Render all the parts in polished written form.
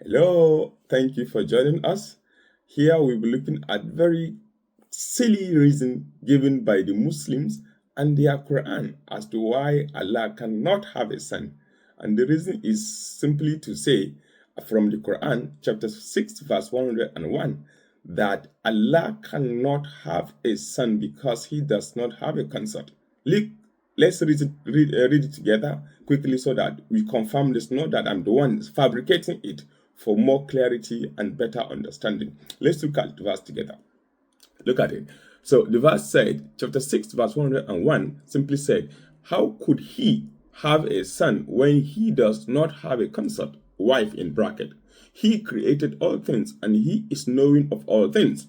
Hello, thank you for joining us. Here we'll be looking at very silly reason given by the Muslims and their Quran as to why Allah cannot have a son. And the reason is simply to say from the Quran, chapter 6, verse 101, that Allah cannot have a son because he does not have a consort. Let's read it together quickly so that we confirm this, not that I'm the one fabricating it, for more clarity and better understanding. Let's look at the verse together. Look at it. So the verse said, chapter 6, verse 101, simply said, how could he have a son when he does not have a consort, wife in bracket? He created all things and he is knowing of all things.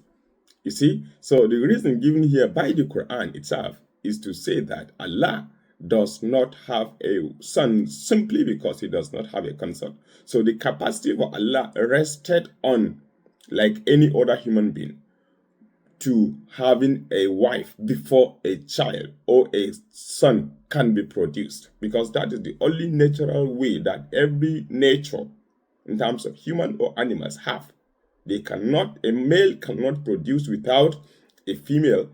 You see, so the reason given here by the Quran itself is to say that Allah does not have a son simply because he does not have a consort. So the capacity for Allah rested on, like any other human being, to having a wife before a child or a son can be produced, because that is the only natural way that every nature in terms of human or animals have. A male cannot produce without a female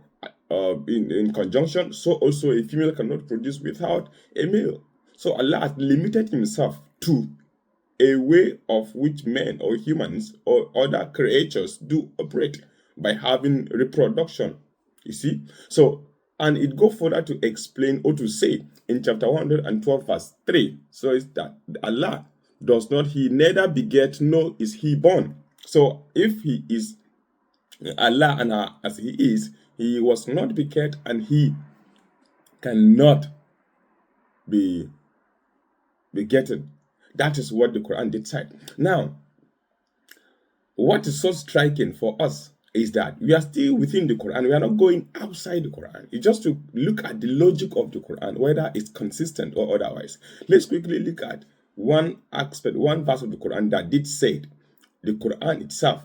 in conjunction, so also a female cannot produce without a male. So Allah has limited himself to a way of which men or humans or other creatures do operate by having reproduction. You see? So, and it goes further to explain or to say in chapter 112, verse 3. So it's that Allah does not, he neither beget nor is he born. So if he is Allah and as he is, he was not beget and he cannot be begotten. That is what the Quran did say. Now, what is so striking for us is that we are still within the Quran. We are not going outside the Quran. It's just to look at the logic of the Quran, whether it's consistent or otherwise. Let's quickly look at one aspect, one verse of the Quran that did say it. The Quran itself,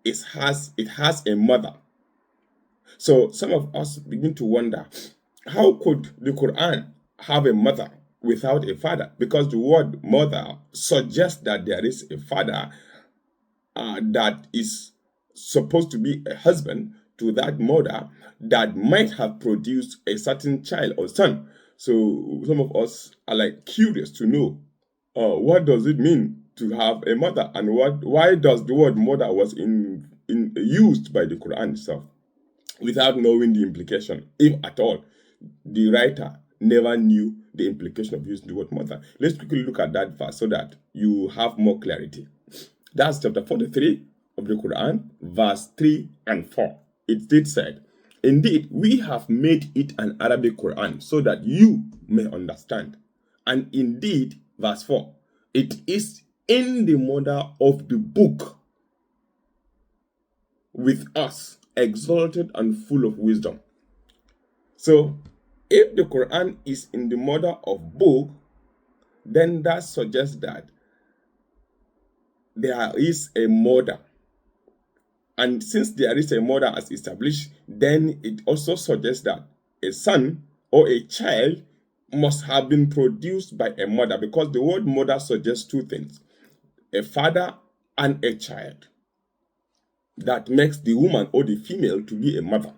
it has a mother. So some of us begin to wonder, how could the Quran have a mother without a father? Because the word mother suggests that there is a father that is supposed to be a husband to that mother that might have produced a certain child or son. So some of us are like curious to know, what does it mean to have a mother, and why does the word mother was used by the Quran itself without knowing the implication, if at all. The writer never knew the implication of using the word mother. Let's quickly look at that verse so that you have more clarity. That's chapter 43 of the Quran, verse 3 and 4. It did said, indeed, we have made it an Arabic Quran so that you may understand. And indeed, verse 4, it is in the mother of the book with us, exalted and full of wisdom. So, if the Quran is in the mother of book, then that suggests that there is a mother. And since there is a mother as established, then it also suggests that a son or a child must have been produced by a mother, because the word mother suggests two things: a father and a child. That makes the woman or the female to be a mother.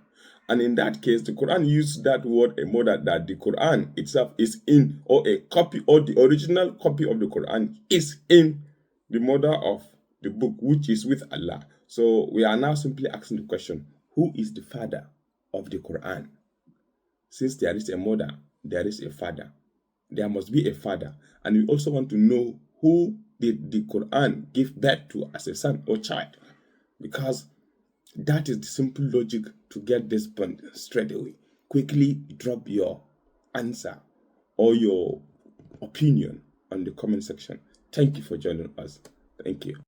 And in that case, the Quran used that word, a mother, that the Quran itself is in, or a copy, or the original copy of the Quran is in the mother of the book, which is with Allah. So we are now simply asking the question, who is the father of the Quran? Since there is a mother, there is a father. There must be a father. And we also want to know, who did the Quran give birth to as a son or child? Because that is the simple logic to get this point straight away. Quickly drop your answer or your opinion on the comment section. Thank you for joining us. Thank you.